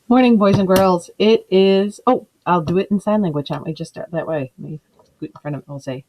Morning, boys and girls. It is, I'll do it in sign language. Let me just start that way. Let me scoot in front of it. I'll say,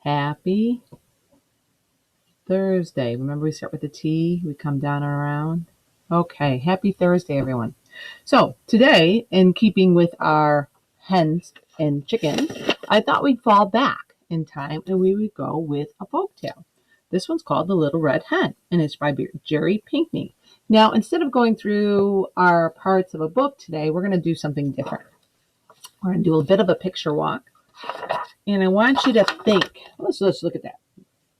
Happy Thursday. Remember, we start with the T, we come down and around. Okay, happy Thursday, everyone. So, today, in keeping with our hens and chickens, I thought we'd fall back in time and we would go with a folk tale. This one's called The Little Red Hen, and it's by Jerry Pinkney. Now, instead of going through our parts of a book today, we're going to do something different. We're going to do a bit of a picture walk, and I want you to think. Let's look at that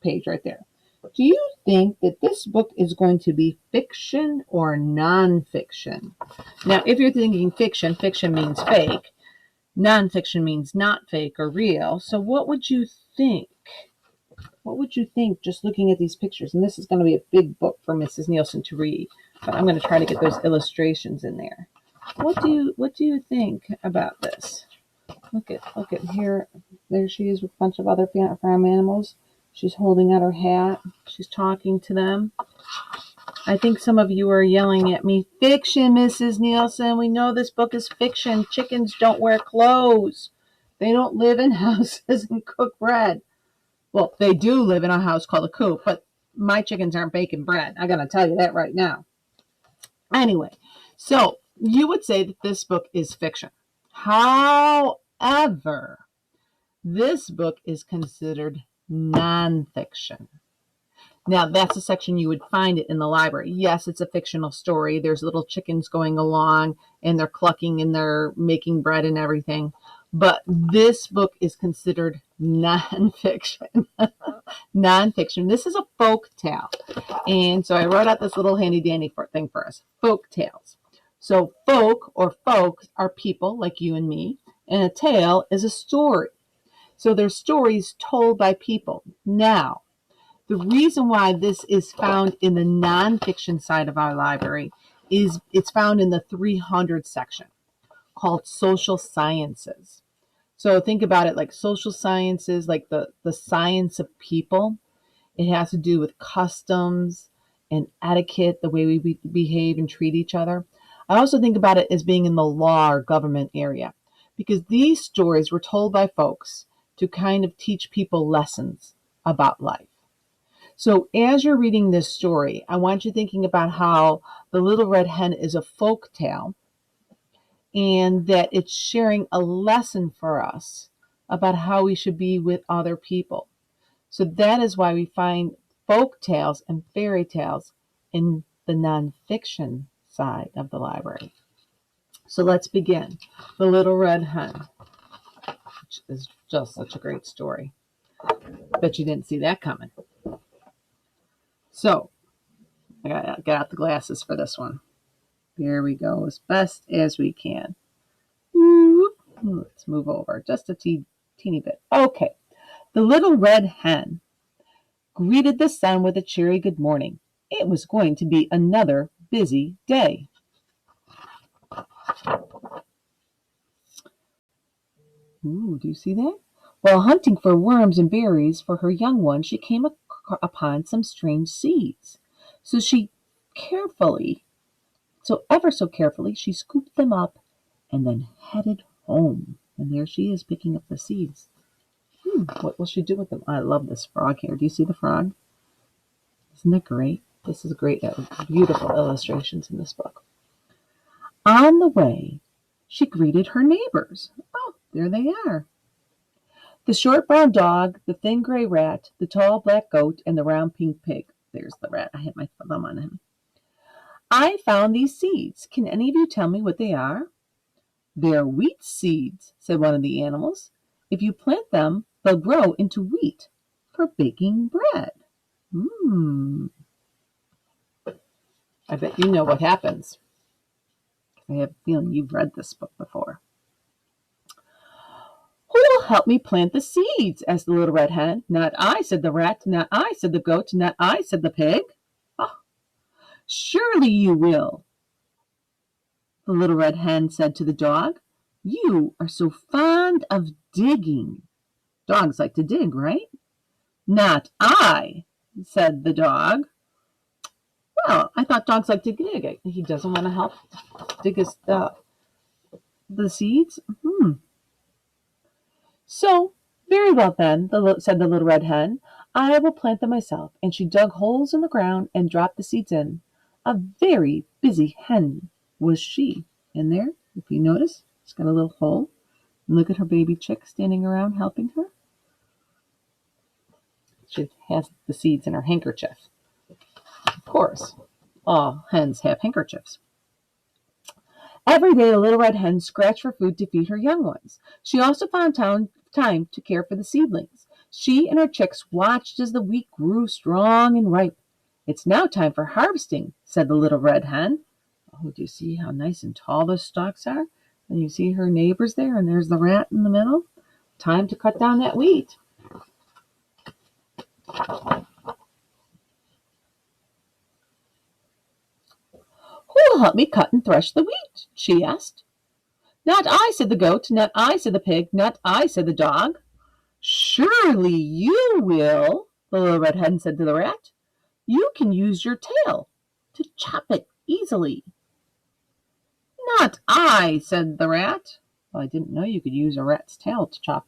page right there. Do you think that this book is going to be fiction or nonfiction? Now, if you're thinking fiction, fiction means fake. Nonfiction means not fake or real. So what would you think? What would you think just looking at these pictures? And this is going to be a big book for Mrs. Nielsen to read, but I'm going to try to get those illustrations in there. What do you think about this? Look at here. There she is with a bunch of other farm animals. She's holding out her hat. She's talking to them. I think some of you are yelling at me, fiction, Mrs. Nielsen. We know this book is fiction. Chickens don't wear clothes. They don't live in houses and cook bread. Well, they do live in a house called a coop, but my chickens aren't baking bread. I got to tell you that right now. Anyway, so you would say that this book is fiction. However, this book is considered nonfiction. Now, that's a section you would find it in the library. Yes, it's a fictional story. There's little chickens going along, and they're clucking, and they're making bread and everything. But this book is considered nonfiction. Nonfiction. This is a folk tale. And so I wrote out this little handy dandy thing for us. Folk tales. So folk or folks are people like you and me, and a tale is a story. So they're stories told by people. Now, the reason why this is found in the nonfiction side of our library is it's found in the 300 section called social sciences. So think about it like social sciences, like the science of people. It has to do with customs and etiquette, the way we behave and treat each other. I also think about it as being in the law or government area, because these stories were told by folks to kind of teach people lessons about life. So as you're reading this story, I want you thinking about how The Little Red Hen is a folk tale and that it's sharing a lesson for us about how we should be with other people. So that is why we find folk tales and fairy tales in the nonfiction side of the library. So let's begin. The Little Red Hen, which is just such a great story. Bet you didn't see that coming. So I gotta get out the glasses for this one. There we go, as best as we can. Let's move over just a teeny bit. Okay. The Little Red Hen greeted the sun with a cheery good morning. It was going to be another busy day. Ooh, do you see that? While hunting for worms and berries for her young one, she came upon some strange seeds. So ever so carefully, she scooped them up and then headed home. And there she is picking up the seeds. What will she do with them? I love this frog here. Do you see the frog? Isn't that great? This is great. Beautiful illustrations in this book. On the way, she greeted her neighbors. Oh, there they are. The short brown dog, the thin gray rat, the tall black goat, and the round pink pig. There's the rat. I hit my thumb on him. I found these seeds. Can any of you tell me what they are? They're wheat seeds, said one of the animals. If you plant them, they'll grow into wheat for baking bread. I bet you know what happens. I have a feeling you've read this book before. Who will help me plant the seeds? Asked the Little Red Hen. Not I, said the rat. Not I, said the goat. Not I, said the pig. Oh, surely you will, the Little Red Hen said to the dog. You are so fond of digging. Dogs like to dig, right? Not I, said the dog. Well, I thought dogs like to dig. He doesn't want to help dig the seeds? So, very well then, said the little red hen. I will plant them myself. And she dug holes in the ground and dropped the seeds in. A very busy hen was she. In there, if you notice, it's got a little hole. And look at her baby chick standing around helping her. She has the seeds in her handkerchief. Of course, all hens have handkerchiefs. Every day the little red hen scratched for food to feed her young ones. She also found time to care for the seedlings. She and her chicks watched as the wheat grew strong and ripe. It's now time for harvesting, said the little red hen. Oh, do you see how nice and tall those stalks are? And you see her neighbors there, and there's the rat in the middle. Time to cut down that wheat. Who will help me cut and thresh the wheat? She asked. Not I, said the goat. Not I, said the pig. Not I, said the dog. Surely you will, the little red hen said to the rat. You can use your tail to chop it easily. Not I, said the rat. Well, I didn't know you could use a rat's tail to chop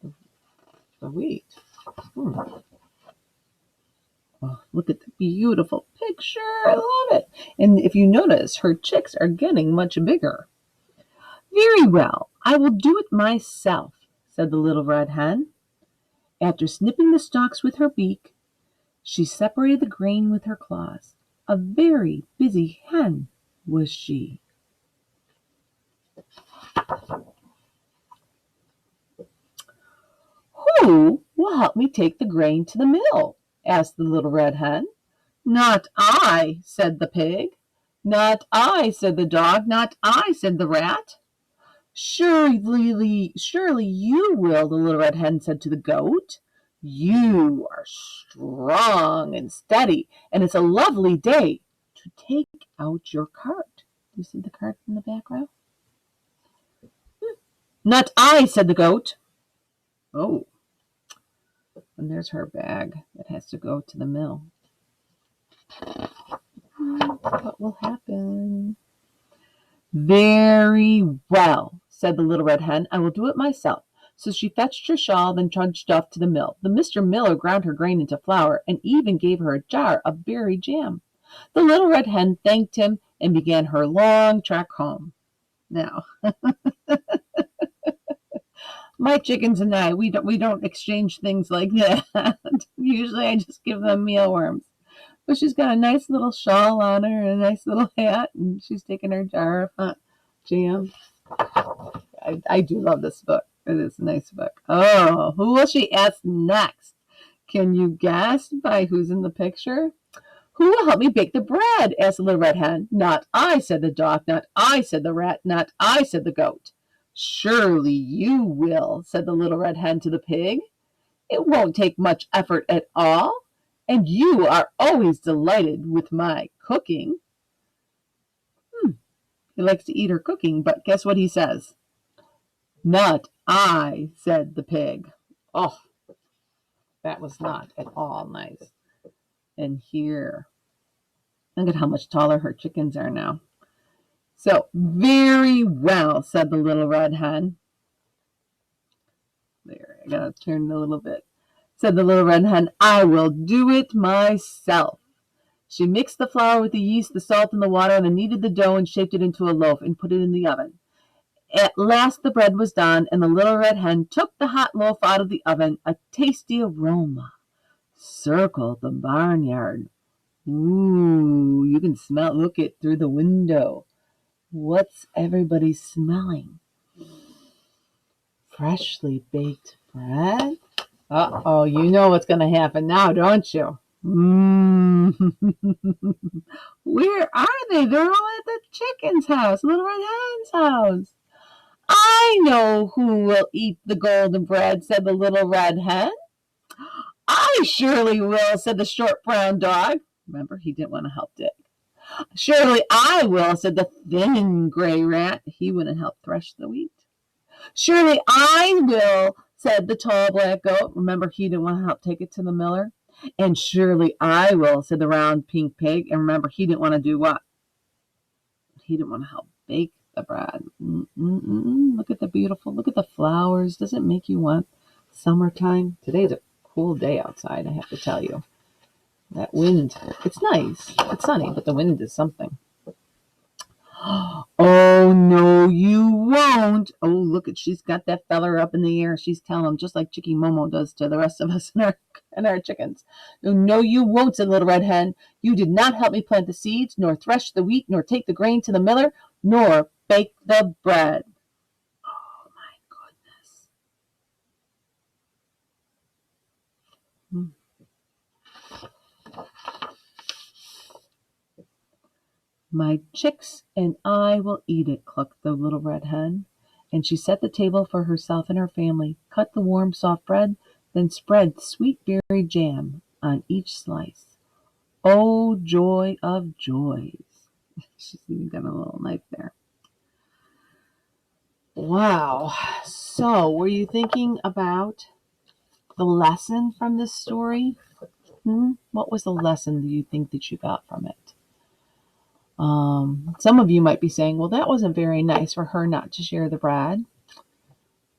the wheat. Oh, look at the beautiful picture. I love it. And if you notice, her chicks are getting much bigger. Very well, I will do it myself, said the little red hen. After snipping the stalks with her beak, she separated the grain with her claws. A very busy hen was she. Who will help me take the grain to the mill? Asked the little red hen. Not I, said the pig. Not I, said the dog. Not I, said the rat. Surely you will, the little red hen said to the goat. You are strong and steady, and it's a lovely day to take out your cart. Do you see the cart in the background? Not I, said the goat. Oh, and there's her bag that has to go to the mill. What will happen? Very well, said the little red hen. I will do it myself. So she fetched her shawl, then trudged off to the mill. The Mr. Miller ground her grain into flour and even gave her a jar of berry jam. The little red hen thanked him and began her long trek home. Now, my chickens and I, we don't exchange things like that. Usually I just give them mealworms. But she's got a nice little shawl on her and a nice little hat, and she's taking her jar of hot jam. I do love this book. It is a nice book. Oh, who will she ask next? Can you guess by who's in the picture? Who will help me bake the bread? Asked the little red hen. Not I, said the dog. Not I, said the rat. Not I, said the goat. Surely you will, said the little red hen to the pig. It won't take much effort at all, and you are always delighted with my cooking. He likes to eat her cooking, but guess what he says? Not I, said the pig. Oh, that was not at all nice. And here, look at how much taller her chickens are now. So, very well, said the little red hen. There, I gotta turn a little bit. Said the little red hen, I will do it myself. She mixed the flour with the yeast, the salt, and the water, and then kneaded the dough and shaped it into a loaf and put it in the oven. At last the bread was done, and the little red hen took the hot loaf out of the oven. A tasty aroma circled the barnyard. Ooh, you can look it through the window. What's everybody smelling? Freshly baked bread? Uh-oh, you know what's going to happen now, don't you? Where are they? They're all at the chicken's house, Little Red Hen's house. I know who will eat the golden bread, said the little red hen. I surely will, said the short brown dog. Remember, he didn't want to help dig. Surely I will, said the thin gray rat. He wouldn't help thresh the wheat. Surely I will, said the tall black goat. Remember, he didn't want to help take it to the miller. And surely I will, said the round pink pig. And remember, he didn't want to do what? He didn't want to help bake the bread. Look at look at the flowers. Does it make you want summertime? Today's a cool day outside, I have to tell you. That wind, it's nice. It's sunny, but the wind is something. Oh, no, you won't. Oh, look she's got that feather up in the air. She's telling him just like Chicky Momo does to the rest of us and our chickens. No, you won't, said Little Red Hen. You did not help me plant the seeds, nor thresh the wheat, nor take the grain to the miller, nor bake the bread. Oh, my goodness. My chicks and I will eat it, clucked the Little Red Hen. And she set the table for herself and her family, cut the warm, soft bread, then spread sweet berry jam on each slice. Oh, joy of joys. She's even got a little knife there. Wow. So, were you thinking about the lesson from this story? What was the lesson do you think that you got from it? Some of you might be saying, well, that wasn't very nice for her not to share the bread.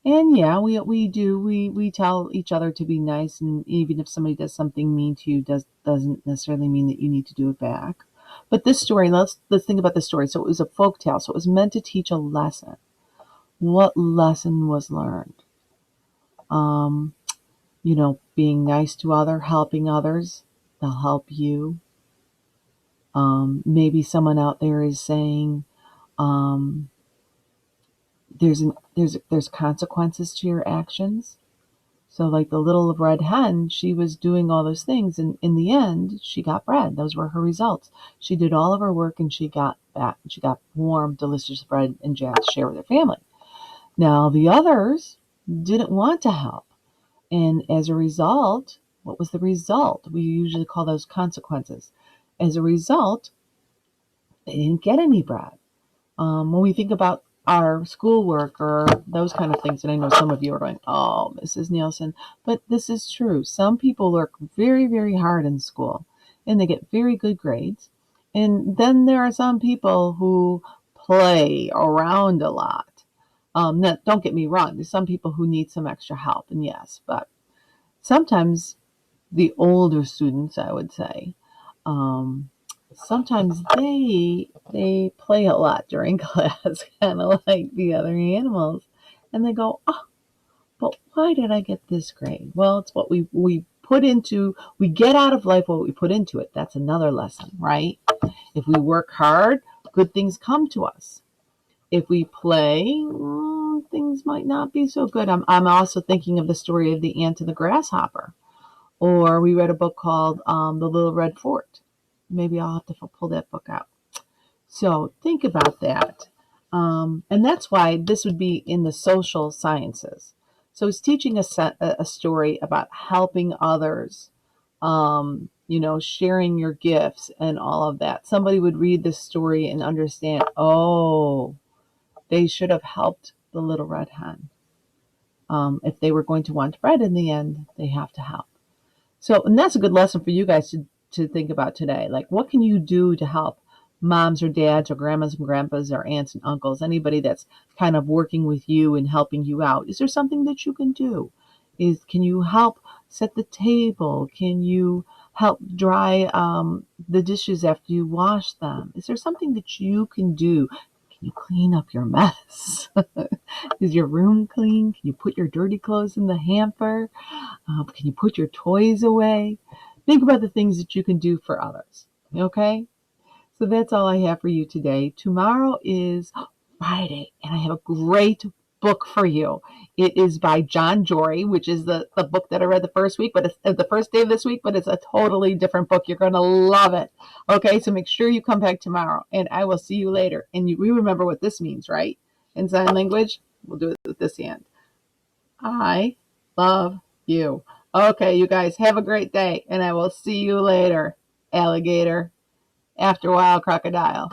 And yeah, we do. We tell each other to be nice, and even if somebody does something mean to you, doesn't necessarily mean that you need to do it back. But this story, let's think about the story. So it was a folk tale, so it was meant to teach a lesson. What lesson was learned? Being nice to helping others, they'll help you. Maybe someone out there is saying, there's consequences to your actions. So like the Little Red Hen, she was doing all those things, and in the end, she got bread. Those were her results. She did all of her work, and she got warm, delicious bread and jam to share with her family. Now the others didn't want to help, and as a result, what was the result? We usually call those consequences. As a result, they didn't get any bread. When we think about our schoolwork or those kind of things, and I know some of you are going, oh, Mrs. Nielsen, but this is true. Some people work very, very hard in school, and they get very good grades. And then there are some people who play around a lot. Don't get me wrong. There's some people who need some extra help, and yes, but sometimes the older students, I would say, sometimes they play a lot during class, kind of like the other animals, and they go, oh, but why did I get this grade? Well, it's what we get out of life what we put into it. That's another lesson, right? If we work hard, good things come to us. If we play, things might not be so good. I'm also thinking of the story of the ant and the grasshopper. Or we read a book called The Little Red Fort. Maybe I'll have to pull that book out. So think about that. And that's why this would be in the social sciences. So it's teaching a story about helping others, sharing your gifts and all of that. Somebody would read this story and understand, oh, they should have helped the Little Red Hen. If they were going to want bread in the end, they have to help. So, and that's a good lesson for you guys to think about today. Like, what can you do to help moms or dads or grandmas and grandpas or aunts and uncles, anybody that's kind of working with you and helping you out? Is there something that you can do? Can you help set the table? Can you help dry the dishes after you wash them? Is there something that you can do? Can you clean up your mess? Is your room clean? Can you put your dirty clothes in the hamper? Can you put your toys away? Think about the things that you can do for others. Okay? So that's all I have for you today. Tomorrow is Friday, and I have a great book for you. It is by John Jory, which is the book that I read the first week, but it's the first day of this week, but it's a totally different book. You're going to love it. Okay, so make sure you come back tomorrow, and I will see you later. And we remember what this means, right? In sign language, we'll do it with this hand. I love you. Okay, you guys, have a great day, and I will see you later, alligator. After a while, crocodile.